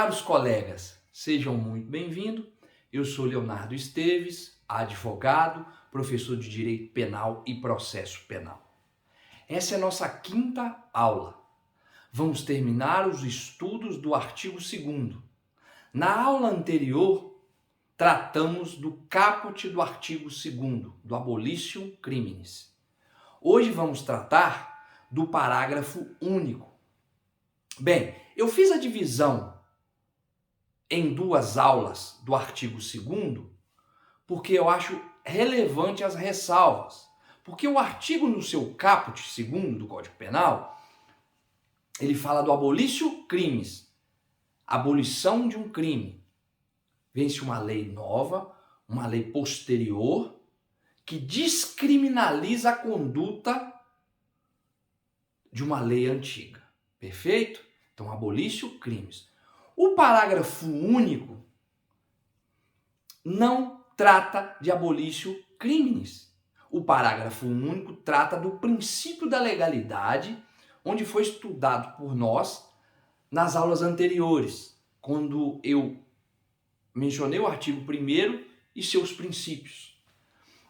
Caros colegas, sejam muito bem-vindos. Eu sou Leonardo Esteves, advogado, professor de Direito Penal e Processo Penal. Essa é a nossa quinta aula. Vamos terminar os estudos do artigo 2º. Na aula anterior, tratamos do caput do artigo 2º, do abolitio criminis. Hoje vamos tratar do parágrafo único. Bem, eu fiz a divisão em duas aulas do artigo 2º porque eu acho relevante as ressalvas. Porque o artigo no seu caput 2º do Código Penal, ele fala do abolitio criminis, abolição de um crime. Vem-se uma lei nova, uma lei posterior, que descriminaliza a conduta de uma lei antiga. Perfeito? Então, abolitio criminis. O parágrafo único não trata de abolitio criminis. O parágrafo único trata do princípio da legalidade, onde foi estudado por nós nas aulas anteriores, quando eu mencionei o artigo 1º e seus princípios.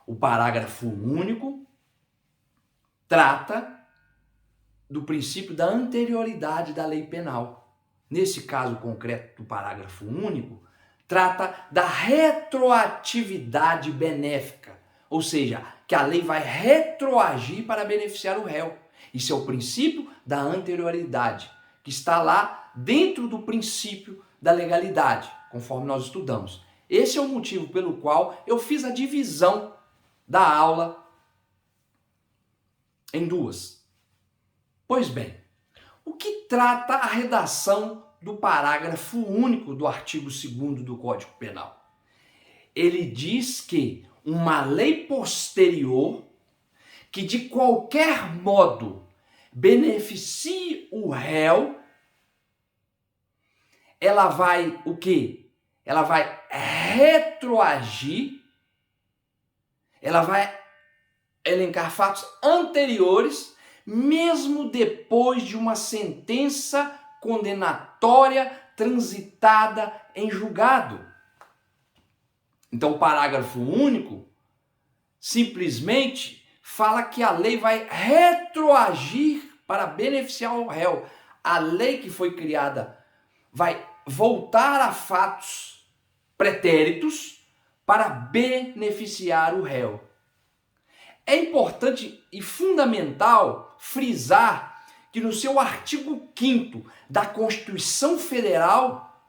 O parágrafo único trata do princípio da anterioridade da lei penal. Nesse caso concreto do parágrafo único, trata da retroatividade benéfica, ou seja, que a lei vai retroagir para beneficiar o réu. Isso é o princípio da anterioridade, que está lá dentro do princípio da legalidade, conforme nós estudamos. Esse é o motivo pelo qual eu fiz a divisão da aula em duas. Pois bem, o que trata a redação do parágrafo único do artigo 2º do Código Penal? Ele diz que uma lei posterior que de qualquer modo beneficie o réu, ela vai o quê? Ela vai retroagir, ela vai elencar fatos anteriores, mesmo depois de uma sentença condenatória transitada em julgado. Então, o parágrafo único simplesmente fala que a lei vai retroagir para beneficiar o réu. A lei que foi criada vai voltar a fatos pretéritos para beneficiar o réu. É importante e fundamental frisar que no seu artigo 5º da Constituição Federal,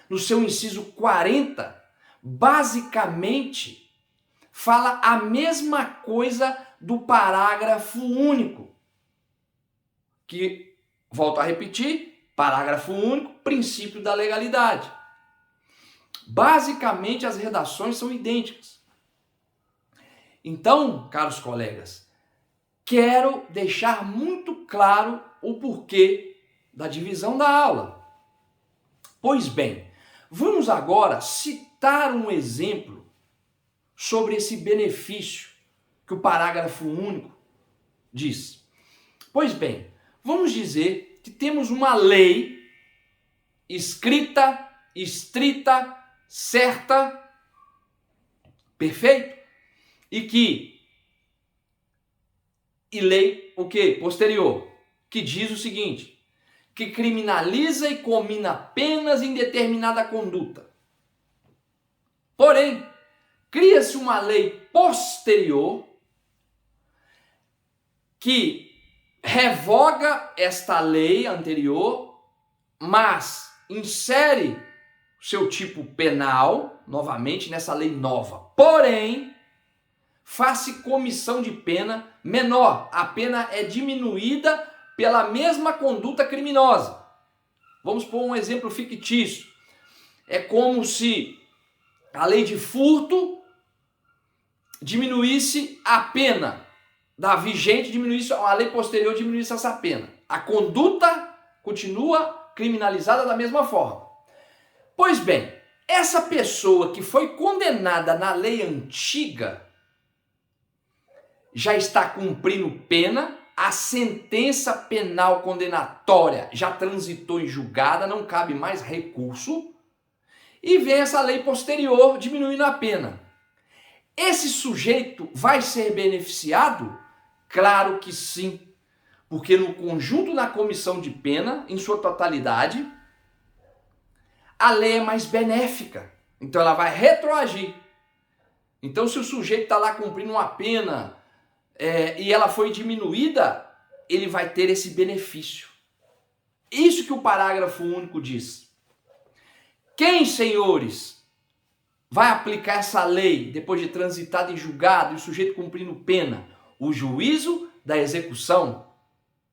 no seu inciso 40, basicamente fala a mesma coisa do parágrafo único. Que, volto a repetir, parágrafo único, princípio da legalidade. Basicamente as redações são idênticas. Então, caros colegas, quero deixar muito claro o porquê da divisão da aula. Pois bem, vamos agora citar um exemplo sobre esse benefício que o parágrafo único diz. Pois bem, vamos dizer que temos uma lei escrita, estrita, certa, perfeito? E lei o quê? Posterior, que diz o seguinte, que criminaliza e comina penas em determinada conduta. Porém, cria-se uma lei posterior que revoga esta lei anterior, mas insere seu tipo penal, novamente, nessa lei nova. Porém, faz-se comissão de pena menor. A pena é diminuída pela mesma conduta criminosa. Vamos pôr um exemplo fictício. É como se a lei de furto diminuísse a pena da vigente, diminuísse a lei posterior, diminuísse essa pena. A conduta continua criminalizada da mesma forma. Pois bem, essa pessoa que foi condenada na lei antiga já está cumprindo pena, a sentença penal condenatória já transitou em julgada, não cabe mais recurso, e vem essa lei posterior diminuindo a pena. Esse sujeito vai ser beneficiado? Claro que sim, porque no conjunto da comissão de pena, em sua totalidade, a lei é mais benéfica, então ela vai retroagir. Então, se o sujeito está lá cumprindo uma pena e ela foi diminuída, ele vai ter esse benefício. Isso que o parágrafo único diz. Quem, senhores, vai aplicar essa lei depois de transitado em julgado e o sujeito cumprindo pena? O juízo da execução.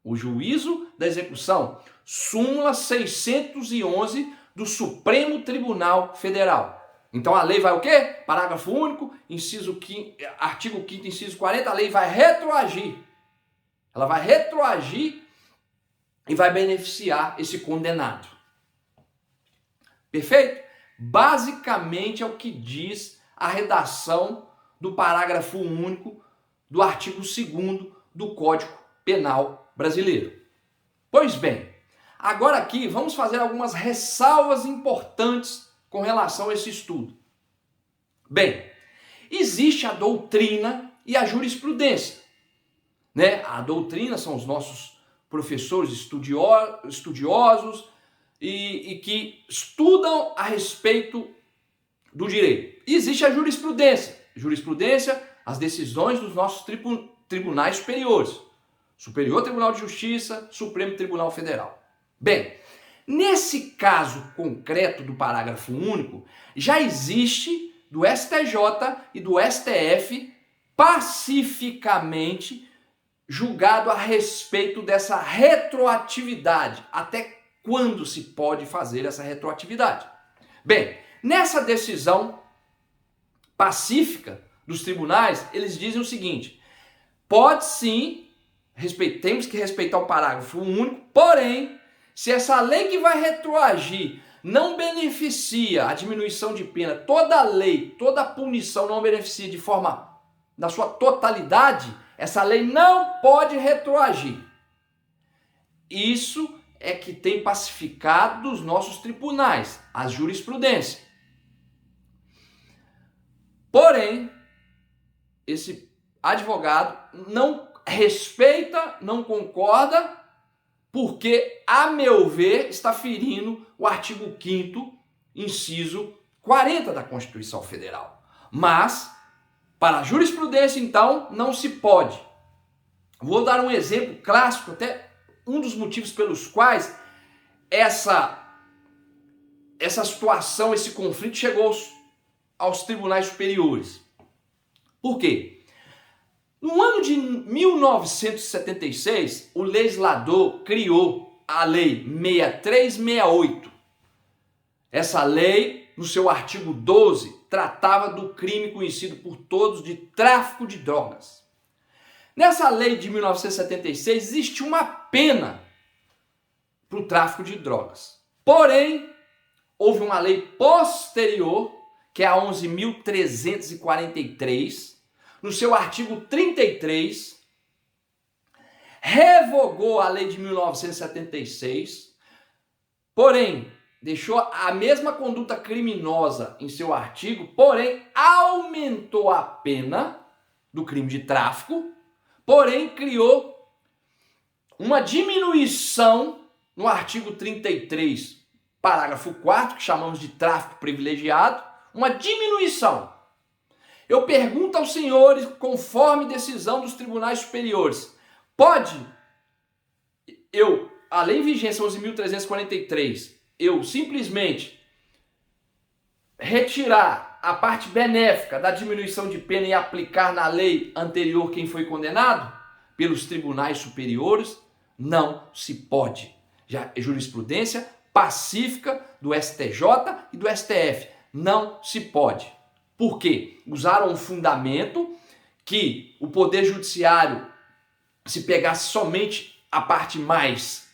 O juízo da execução. Súmula 611 do Supremo Tribunal Federal. Então a lei vai o quê? Parágrafo único, artigo 5º, inciso 40, a lei vai retroagir. Ela vai retroagir e vai beneficiar esse condenado. Perfeito? Basicamente é o que diz a redação do parágrafo único do artigo 2º do Código Penal Brasileiro. Pois bem, agora aqui vamos fazer algumas ressalvas importantes com relação a esse estudo. Bem, existe a doutrina e a jurisprudência, né? A doutrina são os nossos professores estudiosos e que estudam a respeito do direito. E existe a jurisprudência. Jurisprudência, as decisões dos nossos tribunais superiores. Superior Tribunal de Justiça, Supremo Tribunal Federal. Bem, nesse caso concreto do parágrafo único, já existe do STJ e do STF pacificamente julgado a respeito dessa retroatividade. Até quando se pode fazer essa retroatividade? Bem, nessa decisão pacífica dos tribunais, eles dizem o seguinte: pode sim, temos que respeitar o parágrafo único, porém, se essa lei que vai retroagir não beneficia a diminuição de pena, toda lei, toda punição não beneficia de forma, na sua totalidade, essa lei não pode retroagir. Isso é que tem pacificado dos nossos tribunais, a jurisprudência. Porém, esse advogado não respeita, não concorda, porque, a meu ver, está ferindo o artigo 5º, inciso 40 da Constituição Federal. Mas, para a jurisprudência, então, não se pode. Vou dar um exemplo clássico, até um dos motivos pelos quais essa situação, esse conflito chegou aos tribunais superiores. Por quê? No ano de 1976, o legislador criou a Lei 6368. Essa lei, no seu artigo 12, tratava do crime conhecido por todos de tráfico de drogas. Nessa lei de 1976, existe uma pena para o tráfico de drogas. Porém, houve uma lei posterior, que é a 11.343, no seu artigo 33, revogou a lei de 1976, porém, deixou a mesma conduta criminosa em seu artigo, porém, aumentou a pena do crime de tráfico, porém, criou uma diminuição no artigo 33, parágrafo 4º, que chamamos de tráfico privilegiado, uma diminuição. Eu pergunto aos senhores, conforme decisão dos tribunais superiores, pode a lei em vigência 11.343, eu simplesmente retirar a parte benéfica da diminuição de pena e aplicar na lei anterior quem foi condenado pelos tribunais superiores? Não se pode. Já é jurisprudência pacífica do STJ e do STF. Não se pode. Por quê? Usaram um fundamento que o Poder Judiciário, se pegasse somente a parte mais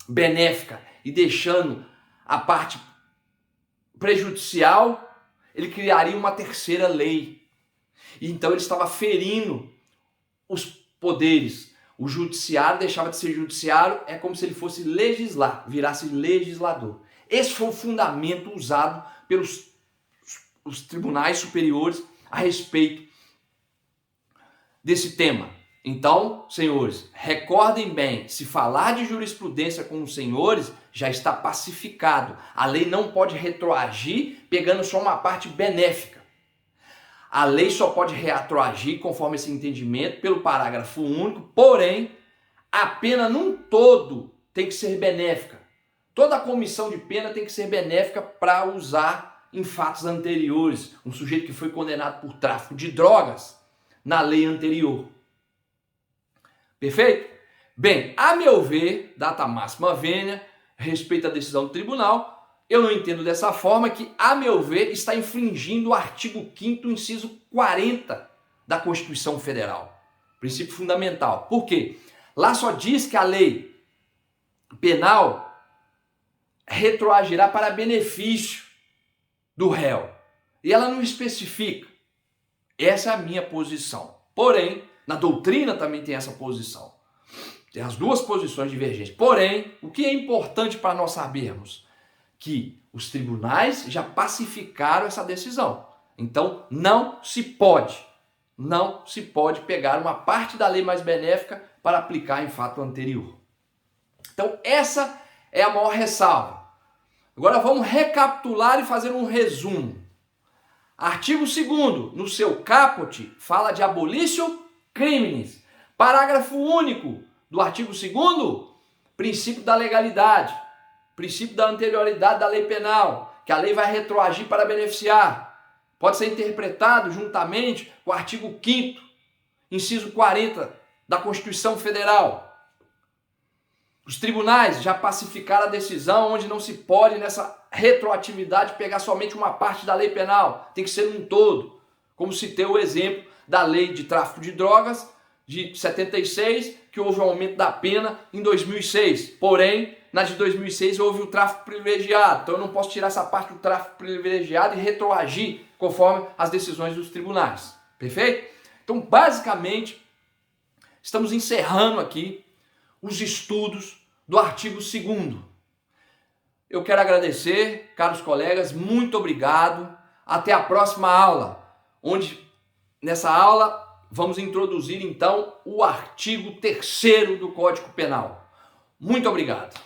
benéfica e deixando a parte prejudicial, ele criaria uma terceira lei. E então ele estava ferindo os poderes, O judiciário deixava de ser judiciário, é como se ele fosse legislar, virasse legislador. Esse foi o fundamento usado pelos os tribunais superiores a respeito desse tema. Então, senhores, recordem bem, se falar de jurisprudência com os senhores, já está pacificado. A lei não pode retroagir pegando só uma parte benéfica. A lei só pode retroagir, conforme esse entendimento, pelo parágrafo único, porém, a pena num todo tem que ser benéfica. Toda a comissão de pena tem que ser benéfica para usar em fatos anteriores. Um sujeito que foi condenado por tráfico de drogas na lei anterior. Perfeito? Bem, a meu ver, data máxima vênia, respeito à decisão do tribunal, eu não entendo dessa forma que, a meu ver, está infringindo o artigo 5º, inciso 40 da Constituição Federal. Princípio fundamental. Por quê? Lá só diz que a lei penal retroagirá para benefício do réu. E ela não especifica. Essa é a minha posição. Porém, na doutrina também tem essa posição. Tem as duas posições divergentes. Porém, o que é importante para nós sabermos? Que os tribunais já pacificaram essa decisão. Então, não se pode pegar uma parte da lei mais benéfica para aplicar em fato anterior. Então, essa é a maior ressalva. Agora vamos recapitular e fazer um resumo. Artigo 2º, no seu caput, fala de abolitio criminis. Parágrafo único do artigo 2º, princípio da legalidade, princípio da anterioridade da lei penal, que a lei vai retroagir para beneficiar. Pode ser interpretado juntamente com o artigo 5º, inciso 40 da Constituição Federal. Os tribunais já pacificaram a decisão onde não se pode, nessa retroatividade, pegar somente uma parte da lei penal. Tem que ser um todo. Como citei o exemplo da lei de tráfico de drogas de 76, que houve um aumento da pena em 2006. Porém, na de 2006 houve o tráfico privilegiado. Então eu não posso tirar essa parte do tráfico privilegiado e retroagir conforme as decisões dos tribunais. Perfeito? Então, basicamente, estamos encerrando aqui os estudos do artigo 2º. Eu quero agradecer, caros colegas, muito obrigado. Até a próxima aula, onde nessa aula vamos introduzir então o artigo 3º do Código Penal. Muito obrigado.